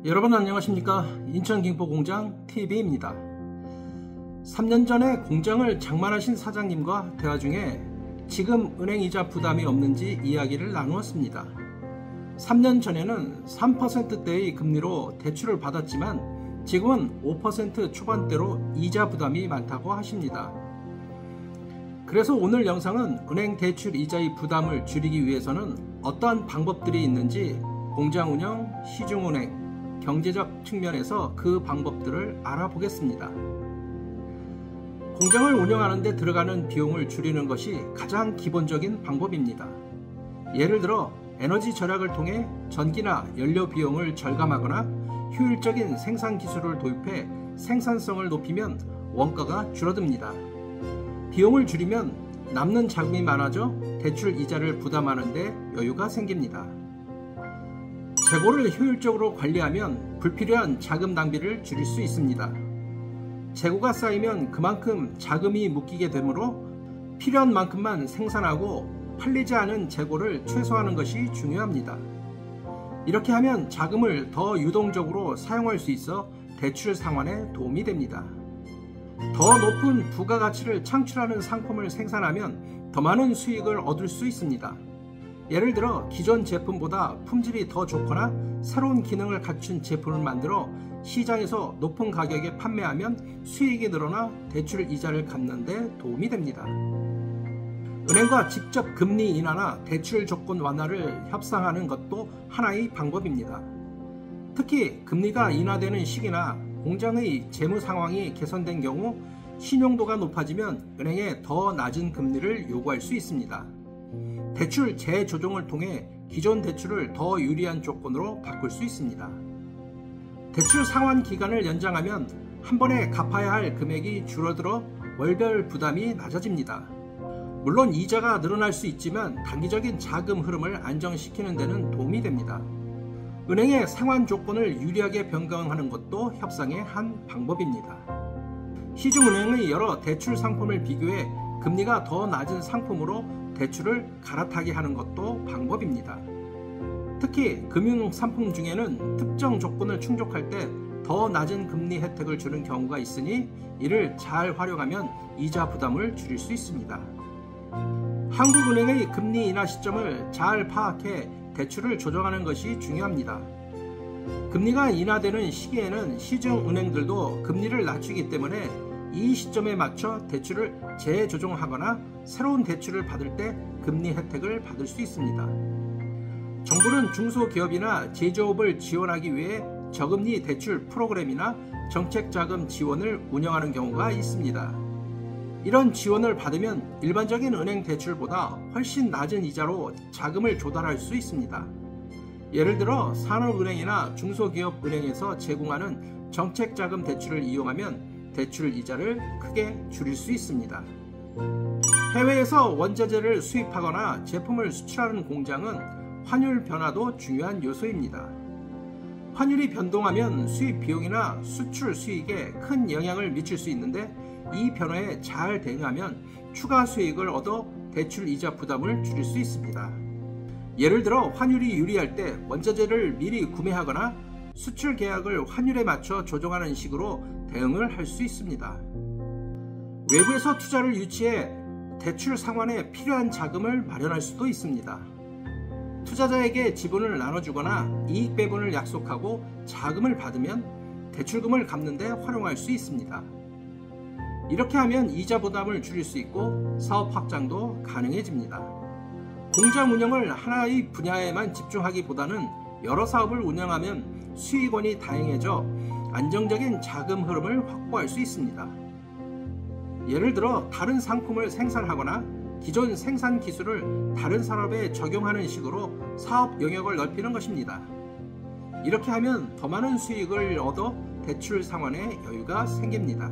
여러분 안녕하십니까? 인천 김포공장 TV입니다. 3년 전에 공장을 장만하신 사장님과 대화 중에 지금 은행이자 부담이 없는지 이야기를 나누었습니다. 3년 전에는 3%대의 금리로 대출을 받았지만 지금은 5% 초반대로 이자 부담이 많다고 하십니다. 그래서 오늘 영상은 은행 대출 이자의 부담을 줄이기 위해서는 어떠한 방법들이 있는지 공장 운영, 시중은행, 경제적 측면에서 그 방법들을 알아보겠습니다. 공장을 운영하는 데 들어가는 비용을 줄이는 것이 가장 기본적인 방법입니다. 예를 들어 에너지 절약을 통해 전기나 연료 비용을 절감하거나 효율적인 생산 기술을 도입해 생산성을 높이면 원가가 줄어듭니다. 비용을 줄이면 남는 자금이 많아져 대출 이자를 부담하는 데 여유가 생깁니다. 재고를 효율적으로 관리하면 불필요한 자금 낭비를 줄일 수 있습니다. 재고가 쌓이면 그만큼 자금이 묶이게 되므로 필요한 만큼만 생산하고 팔리지 않은 재고를 최소화하는 것이 중요합니다. 이렇게 하면 자금을 더 유동적으로 사용할 수 있어 대출 상환에 도움이 됩니다. 더 높은 부가가치를 창출하는 상품을 생산하면 더 많은 수익을 얻을 수 있습니다. 예를 들어 기존 제품보다 품질이 더 좋거나 새로운 기능을 갖춘 제품을 만들어 시장에서 높은 가격에 판매하면 수익이 늘어나 대출 이자를 갚는 데 도움이 됩니다. 은행과 직접 금리 인하나 대출 조건 완화를 협상하는 것도 하나의 방법입니다. 특히 금리가 인하되는 시기나 공장의 재무 상황이 개선된 경우 신용도가 높아지면 은행에 더 낮은 금리를 요구할 수 있습니다. 대출 재조정을 통해 기존 대출을 더 유리한 조건으로 바꿀 수 있습니다. 대출 상환 기간을 연장하면 한 번에 갚아야 할 금액이 줄어들어 월별 부담이 낮아집니다. 물론 이자가 늘어날 수 있지만 단기적인 자금 흐름을 안정시키는 데는 도움이 됩니다. 은행의 상환 조건을 유리하게 변경하는 것도 협상의 한 방법입니다. 시중은행의 여러 대출 상품을 비교해 금리가 더 낮은 상품으로 대출을 갈아타게 하는 것도 방법입니다. 특히 금융상품 중에는 특정 조건을 충족할 때 더 낮은 금리 혜택을 주는 경우가 있으니 이를 잘 활용하면 이자 부담을 줄일 수 있습니다. 한국은행의 금리 인하 시점을 잘 파악해 대출을 조정하는 것이 중요합니다. 금리가 인하되는 시기에는 시중은행들도 금리를 낮추기 때문에 이 시점에 맞춰 대출을 재조정하거나 새로운 대출을 받을 때 금리 혜택을 받을 수 있습니다. 정부는 중소기업이나 제조업을 지원하기 위해 저금리 대출 프로그램이나 정책자금 지원을 운영하는 경우가 있습니다. 이런 지원을 받으면 일반적인 은행 대출보다 훨씬 낮은 이자로 자금을 조달할 수 있습니다. 예를 들어 산업은행이나 중소기업은행에서 제공하는 정책자금 대출을 이용하면 대출 이자를 크게 줄일 수 있습니다. 해외에서 원자재를 수입하거나 제품을 수출하는 공장은 환율 변화도 중요한 요소입니다. 환율이 변동하면 수입 비용이나 수출 수익에 큰 영향을 미칠 수 있는데 이 변화에 잘 대응하면 추가 수익을 얻어 대출 이자 부담을 줄일 수 있습니다. 예를 들어 환율이 유리할 때 원자재를 미리 구매하거나 수출 계약을 환율에 맞춰 조정하는 식으로 대응을 할 수 있습니다. 외부에서 투자를 유치해 대출 상환에 필요한 자금을 마련할 수도 있습니다. 투자자에게 지분을 나눠주거나 이익 배분을 약속하고 자금을 받으면 대출금을 갚는 데 활용할 수 있습니다. 이렇게 하면 이자 부담을 줄일 수 있고 사업 확장도 가능해집니다. 공장 운영을 하나의 분야에만 집중하기보다는 여러 사업을 운영하면 수익원이 다양해져 안정적인 자금 흐름을 확보할 수 있습니다. 예를 들어 다른 상품을 생산하거나 기존 생산 기술을 다른 산업에 적용하는 식으로 사업 영역을 넓히는 것입니다. 이렇게 하면 더 많은 수익을 얻어 대출 상환에 여유가 생깁니다.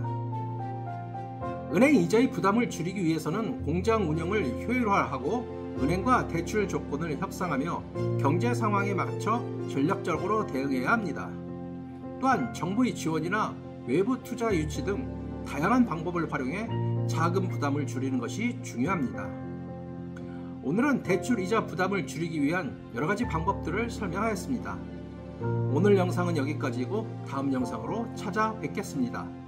은행 이자의 부담을 줄이기 위해서는 공장 운영을 효율화하고 은행과 대출 조건을 협상하며 경제 상황에 맞춰 전략적으로 대응해야 합니다. 또한 정부의 지원이나 외부 투자 유치 등 다양한 방법을 활용해 자금 부담을 줄이는 것이 중요합니다. 오늘은 대출 이자 부담을 줄이기 위한 여러가지 방법들을 설명하였습니다. 오늘 영상은 여기까지고 다음 영상으로 찾아뵙겠습니다.